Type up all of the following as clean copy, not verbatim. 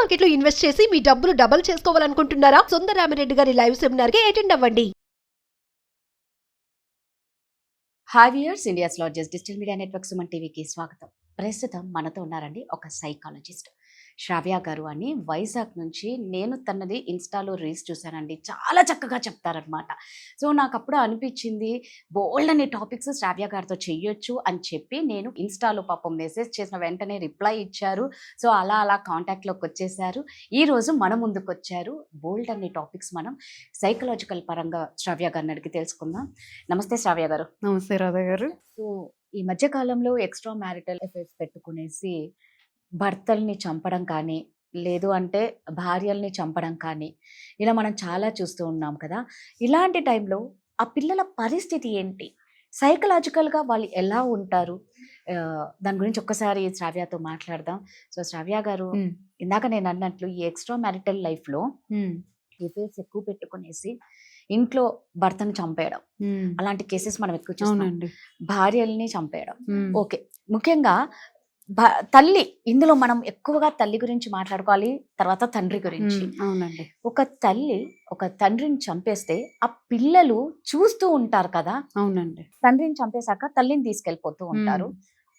Market లో invest చేసి మీ డబ్బులు డబుల్ చేసుకోవాలనుకుంటున్నారా? సుందరరామిరెడ్డి గారి లైవ్ సెమినార్ కి అటెండ్ అవ్వండి. Hi viewers, India's largest digital media network Suman టీవీకి స్వాగతం. ప్రస్తుతం మనతో ఉన్నారండి ఒక సైకాలజిస్ట్ శ్రావ్య గారు అని, వైజాగ్ నుంచి. నేను తనది ఇన్స్టాలో రీల్స్ చూశానండి, చాలా చక్కగా చెప్తారనమాట. సో నాకు అప్పుడు అనిపించింది బోల్డ్ అనే టాపిక్స్ శ్రావ్య గారితో చెయ్యొచ్చు అని చెప్పి నేను ఇన్స్టాలో పాపం మెసేజ్ చేసిన వెంటనే రిప్లై ఇచ్చారు. సో అలా అలా కాంటాక్ట్లోకి వచ్చేసారు. ఈరోజు మన ముందుకు వచ్చారు. బోల్డ్ అనే టాపిక్స్ మనం సైకలాజికల్ పరంగా శ్రావ్య గారిని అడిగి తెలుసుకుందాం. నమస్తే శ్రావ్య గారు. నమస్తే రాధా గారు. సో ఈ మధ్య కాలంలో ఎక్స్ట్రా మ్యారిటల్ అఫైర్స్ పెట్టుకునేసి భర్తల్ని చంపడం కానీ, లేదు అంటే భార్యల్ని చంపడం కానీ, ఇలా మనం చాలా చూస్తూ ఉన్నాం కదా. ఇలాంటి టైంలో ఆ పిల్లల పరిస్థితి ఏంటి, సైకలాజికల్గా వాళ్ళు ఎలా ఉంటారు, దాని గురించి ఒక్కసారి శ్రావ్యతో మాట్లాడదాం. సో శ్రావ్య గారు, ఇందాక నేను అన్నట్లు ఈ ఎక్స్ట్రా మ్యారిటల్ లైఫ్లో ఎఫైర్స్ ఎక్కువ పెట్టుకునేసి ఇంట్లో భర్తను చంపేయడం, అలాంటి కేసెస్ మనం ఎక్కువ చూస్తున్నాం. భార్యల్ని చంపేయడం ఓకే, ముఖ్యంగా తల్లి, ఇందులో మనం ఎక్కువగా తల్లి గురించి మాట్లాడుకోవాలి, తర్వాత తండ్రి గురించి. అవునండి. ఒక తల్లి ఒక తండ్రిని చంపేస్తే ఆ పిల్లలు చూస్తూ ఉంటారు కదా. అవునండి. తండ్రిని చంపేశాక తల్లిని తీసుకెళ్ళిపోతూ ఉంటారు,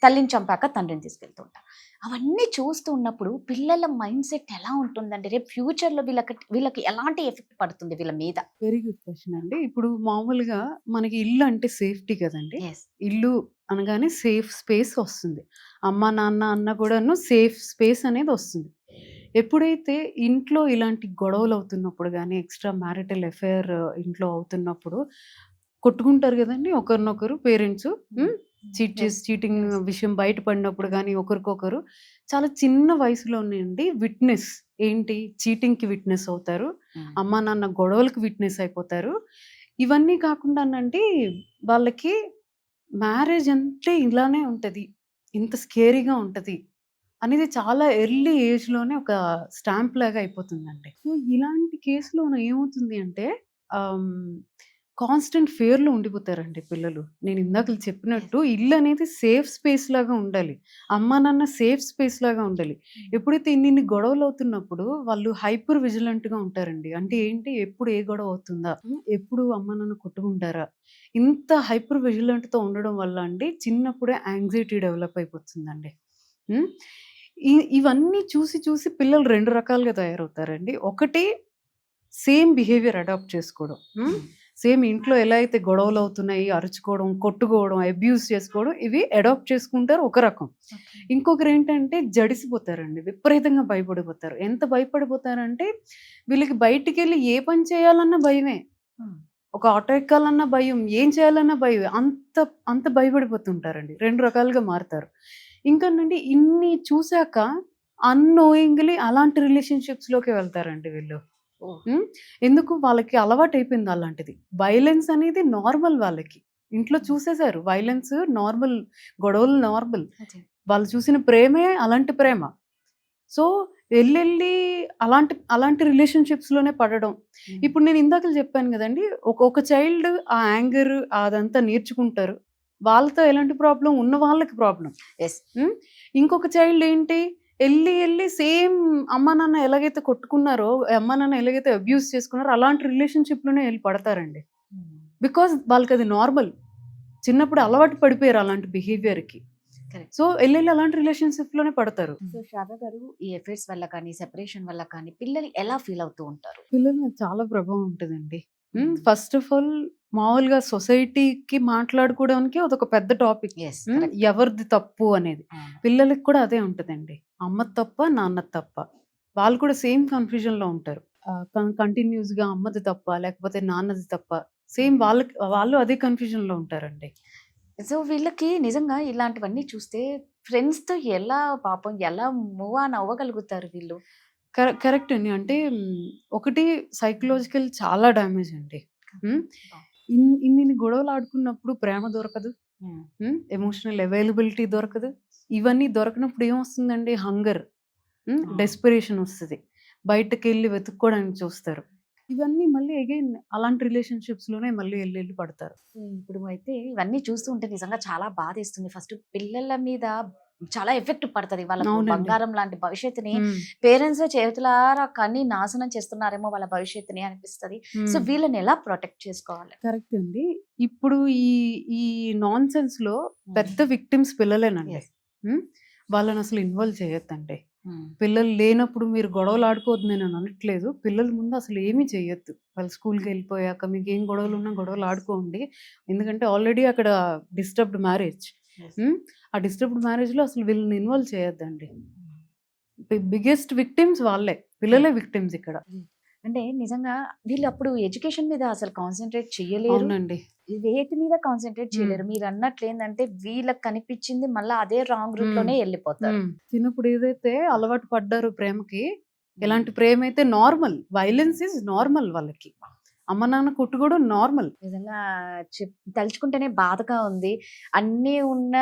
తల్లిని చంపాక తండ్రిని తీసుకెళ్తూ ఉంటారు. అవన్నీ చూస్తూ ఉన్నప్పుడు పిల్లల మైండ్ సెట్ ఎలా ఉంటుందండి? రేపు ఫ్యూచర్ లో వీళ్ళకి ఎలాంటి ఎఫెక్ట్ పడుతుంది వీళ్ళ మీద? వెరీ గుడ్ క్వశ్చన్ అండి. ఇప్పుడు మామూలుగా మనకి ఇల్లు అంటే సేఫ్టీ కదండి. ఇల్లు అనగానే సేఫ్ స్పేస్ వస్తుంది. అమ్మ నాన్న అన్న కూడాను సేఫ్ స్పేస్ అనేది వస్తుంది. ఎప్పుడైతే ఇంట్లో ఇలాంటి గొడవలు అవుతున్నప్పుడు కానీ, ఎక్స్ట్రా మ్యారిటల్ అఫైర్ ఇంట్లో అవుతున్నప్పుడు కొట్టుకుంటారు కదండి ఒకరినొకరు పేరెంట్స్. చీటింగ్ విషయం బయటపడినప్పుడు కానీ ఒకరికొకరు చాలా చిన్న వయసులోనే అండి విట్నెస్ ఏంటి, చీటింగ్కి విట్నెస్ అవుతారు, అమ్మా నాన్న గొడవలకు విట్నెస్ అయిపోతారు. ఇవన్నీ కాకుండా అండి వాళ్ళకి మ్యారేజ్ అంటే ఇలానే ఉంటుంది, ఇంత స్కేరీగా ఉంటుంది అనేది చాలా ఎర్లీ ఏజ్లోనే ఒక స్టాంప్ లాగా అయిపోతుందండి. సో ఇలాంటి కేసులో ఏమవుతుంది అంటే కాన్స్టెంట్ ఫియర్లో ఉండిపోతారండి పిల్లలు. నేను ఇందాక చెప్పినట్టు ఇల్లు అనేది సేఫ్ స్పేస్ లాగా ఉండాలి, అమ్మ నాన్న సేఫ్ స్పేస్ లాగా ఉండాలి. ఎప్పుడైతే ఇన్ని గొడవలు అవుతున్నప్పుడు వాళ్ళు హైపర్ విజిలెంట్గా ఉంటారండి. అంటే ఏంటి, ఎప్పుడు ఏ గొడవ అవుతుందా, ఎప్పుడు అమ్మ నాన్న కొట్టుకుంటారా, ఇంత హైపర్ విజిలెంట్తో ఉండడం వల్ల అండి చిన్నప్పుడే యాంగ్జైటీ డెవలప్ అయిపోతుందండి. ఇవన్నీ చూసి చూసి పిల్లలు రెండు రకాలుగా తయారవుతారండి. ఒకటి సేమ్ బిహేవియర్ అడాప్ట్ చేసుకోవడం, సేమ్ ఇంట్లో ఎలా అయితే గొడవలు అవుతున్నాయి, అరుచుకోవడం, కొట్టుకోవడం, అబ్యూస్ చేసుకోవడం, ఇవి అడాప్ట్ చేసుకుంటారు ఒక రకం. ఇంకొకరు ఏంటంటే జడిసిపోతారండి, విపరీతంగా భయపడిపోతారు. ఎంత భయపడిపోతారంటే వీళ్ళకి బయటికి వెళ్ళి ఏ పని చేయాలన్నా భయమే, ఒక ఆటో ఎక్కాలన్నా భయం, ఏం చేయాలన్నా భయం, అంత అంత భయపడిపోతుంటారండి. రెండు రకాలుగా మారుతారు. ఇంకానండి ఇన్ని చూశాక అన్నోయింగ్లీ అలాంటి రిలేషన్షిప్స్లోకి వెళ్తారండి వీళ్ళు. ఎందుకు, వాళ్ళకి అలవాటు అయిపోయింది అలాంటిది. వైలెన్స్ అనేది నార్మల్, వాళ్ళకి ఇంట్లో చూసేశారు వైలెన్స్ నార్మల్, గొడవలు నార్మల్, వాళ్ళు చూసిన ప్రేమే అలాంటి ప్రేమ. సో వెళ్ళి అలాంటి అలాంటి రిలేషన్షిప్స్లోనే పడడం. ఇప్పుడు నేను ఇందాక చెప్పాను కదండి, ఒక చైల్డ్ ఆ యాంగర్ అదంతా నేర్చుకుంటారు, వాళ్ళతో ఎలాంటి ప్రాబ్లం ఉన్న వాళ్ళకి ప్రాబ్లం. ఇంకొక చైల్డ్ ఏంటి, వెళ్ళి సేమ్ అమ్మ నాన్న ఎలాగైతే కొట్టుకున్నారో, అమ్మ నాన్న ఎలాగైతే అబ్యూస్ చేసుకున్నారో అలాంటి రిలేషన్షిప్లోనే వెళ్ళి పడతారండి. బికాజ్ వాళ్ళకి అది నార్మల్, చిన్నప్పుడు అలవాటు పడిపోయారు అలాంటి బిహేవియర్కి. సో వెళ్ళి అలాంటి రిలేషన్షిప్లోనే పడతారు. సో శ్రావ్య గారు, ఈ ఎఫైర్స్ వల్ల కానీ, సెపరేషన్ వల్ల కానీ పిల్లలు ఎలా ఫీల్ అవుతూ ఉంటారు? పిల్లలు చాలా ప్రభావం ఉంటుందండి. ఫస్ట్ ఆఫ్ ఆల్ మామూలుగా సొసైటీకి మాట్లాడుకోవడానికి అదొక పెద్ద టాపిక్, ఎవరిది తప్పు అనేది. పిల్లలకి కూడా అదే ఉంటుందండి, అమ్మ తప్ప నాన్న తప్ప. వాళ్ళు కూడా సేమ్ కన్ఫ్యూజన్లో ఉంటారు. కంటిన్యూస్గా అమ్మది తప్ప లేకపోతే నాన్నది తప్ప, సేమ్ వాళ్ళు అదే కన్ఫ్యూజన్లో ఉంటారండి. సో వీళ్ళకి నిజంగా ఇలాంటివన్నీ చూస్తే ఫ్రెండ్స్తో ఎలా పాపం ఎలా మూవ్ ఆన్ అవ్వగలుగుతారు వీళ్ళు? కరెక్ట్ అండి. అంటే ఒకటి సైకలాజికల్ చాలా డ్యామేజ్ అండి. ఇన్ని గొడవలు ఆడుకున్నప్పుడు ప్రేమ దొరకదు, ఎమోషనల్ అవైలబిలిటీ దొరకదు. ఇవన్నీ దొరకనప్పుడు ఏమొస్తుందండి, హంగర్, డెస్పిరేషన్ వస్తుంది, బయటకు వెళ్ళి వెతుక్కోవడానికి చూస్తారు. ఇవన్నీ మళ్ళీ అగైన్ అలాంటి రిలేషన్షిప్స్లోనే మళ్ళీ వెళ్ళి పడతారు. ఇప్పుడు అయితే ఇవన్నీ చూస్తూ ఉంటే నిజంగా చాలా బాధేస్తుంది. ఫస్ట్ పిల్లల మీద చాలా ఎఫెక్ట్ పడుతుంది వాళ్ళకు. అవునండి. బంగారం లాంటి భవిష్యత్తుని ఉమ్, పేరెంట్స్ చేతులారా కని నాశనం చేస్తున్నారేమో వాళ్ళ భవిష్యత్తుని అనిపిస్తది. సో ఉమ్. వీళ్ళని ఎలా ప్రొటెక్ట్ చేసుకోవాలి? కరెక్ట్ అండి. ఇప్పుడు ఈ నాన్ సెన్స్ లో పెద్ద విక్టిమ్స్ పిల్లలేనండి. Yes. వాళ్ళని అసలు ఇన్వాల్వ్ చేయొద్దండి. పిల్లలు లేనప్పుడు మీరు గొడవలు ఆడుకోవద్దు నేను అనట్లేదు. పిల్లల ముందు అసలు ఏమీ చేయొద్దు. వాళ్ళు స్కూల్కి వెళ్ళిపోయాక మీకు ఏం గొడవలు ఉన్నా గొడవలు ఆడుకోండి. ఎందుకంటే ఆల్రెడీ అక్కడ డిస్టర్బ్డ్ మ్యారేజ్. ఆ డిస్టర్బ్డ్ మ్యారేజ్లో అసలు వీళ్ళని ఇన్వాల్వ్ చేయొద్దండి. బిగ్గెస్ట్ విక్టిమ్స్ వాళ్ళే, పిల్లలే విక్టిమ్స్ ఇక్కడ. అంటే నిజంగా వీళ్ళు అప్పుడు ఎడ్యుకేషన్ మీద అసలు కాన్సన్ట్రేట్ చేయలేరు, అవునండి. వేటి మీద కాన్సన్ట్రేట్ చేయలేరు. మీరు అన్నట్లు ఏంటంటే వీళ్ళకి కనిపించింది మళ్ళీ అదే రాంగ్ రూట్ లోనే వెళ్ళిపోతారు. చిన్నప్పుడు ఏదైతే అలవాటు పడ్డారో ప్రేమకి, ఎలాంటి ప్రేమ అయితే నార్మల్, వైలెన్స్ ఇస్ నార్మల్ వాళ్ళకి. అమ్మ నాన్న కొట్టుకోవడం నార్మల్. నిజంగా తలుచుకుంటేనే బాధగా ఉంది. అన్నీ ఉన్న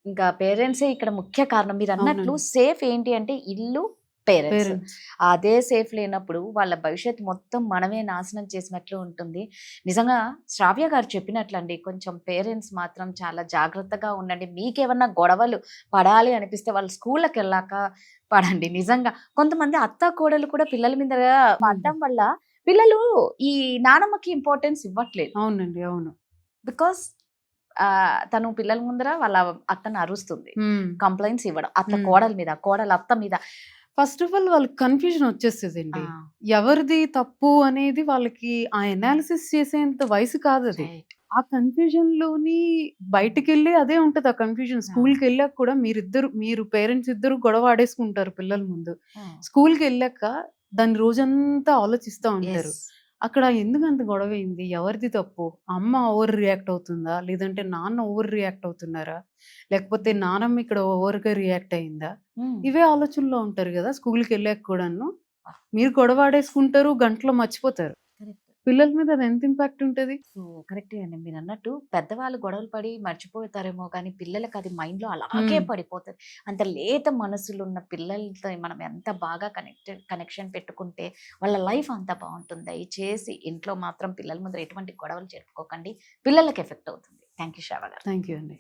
ఇంకా పేరెంట్సే ఇక్కడ ముఖ్య కారణం. మీరు అన్నట్లు అవునండి. సేఫ్ ఏంటి అంటే ఇల్లు, పేరెంట్స్. పేరెంట్స్. అదే సేఫ్ లేనప్పుడు వాళ్ళ భవిష్యత్తు మొత్తం మనమే నాశనం చేసినట్లు ఉంటుంది. నిజంగా శ్రావ్య గారు చెప్పినట్లండి, కొంచెం పేరెంట్స్ మాత్రం చాలా జాగ్రత్తగా ఉండండి. మీకేమన్నా గొడవలు పడాలి అనిపిస్తే వాళ్ళు స్కూళ్ళకి వెళ్ళాక పడండి. నిజంగా కొంతమంది అత్త కోడలు కూడా పిల్లల మీద పడడం వల్ల పిల్లలు ఈ నానమ్మకి ఇంపార్టెన్స్ ఇవ్వట్లేదు. అవునండి. అవును. బికాస్ తను పిల్లల ముందర వాళ్ళ అత్తను అరుస్తుంది, కంప్లైంట్స్ ఇవ్వడం అత్త కోడల మీద, కోడలు అత్త మీద. ఫస్ట్ ఆఫ్ ఆల్ వాళ్ళకి కన్ఫ్యూజన్ వచ్చేస్తుందండి. ఎవరిది తప్పు అనేది వాళ్ళకి ఆ ఎనాలిసిస్ చేసేంత వయసు కాదు అది. ఆ కన్ఫ్యూజన్ లోని బయటికి వెళ్ళి అదే ఉంటది. ఆ కన్ఫ్యూజన్ స్కూల్కి వెళ్ళాక కూడా మీరు పేరెంట్స్ ఇద్దరు గొడవ ఆడేసుకుంటారు పిల్లల ముందు. స్కూల్కి వెళ్ళాక దాని రోజంతా ఆలోచిస్తూ ఉంటారు. అక్కడ ఎందుకు అంత గొడవ అయింది, ఎవరిది తప్పు, అమ్మ ఓవర్ రియాక్ట్ అవుతుందా, లేదంటే నాన్న ఓవర్ రియాక్ట్ అవుతున్నారా, లేకపోతే నానమ్మ ఇక్కడ ఓవర్గా రియాక్ట్ అయిందా, ఇవే ఆలోచనలో ఉంటారు కదా. స్కూల్కి వెళ్ళాక కూడాను మీరు గొడవ ఆడేసుకుంటారు, గంటలో మర్చిపోతారు. పిల్లల మీద అది ఎంత ఇంపాక్ట్ ఉంటుంది. సో కరెక్టే అండి మీరు అన్నట్టు. పెద్దవాళ్ళు గొడవలు పడి మర్చిపోతారేమో కానీ పిల్లలకి అది మైండ్ లో అలాగే పడిపోతుంది. అంత లేత మనసులు ఉన్న పిల్లలతో మనం ఎంత బాగా కనెక్షన్ పెట్టుకుంటే వాళ్ళ లైఫ్ అంతా బాగుంటుంది. దయచేసి ఇంట్లో మాత్రం పిల్లల ముందర ఎటువంటి గొడవలు జరుపుకోకండి, పిల్లలకి ఎఫెక్ట్ అవుతుంది. థ్యాంక్ యూ శ్రావ్య గారు. థ్యాంక్ యూ అండి.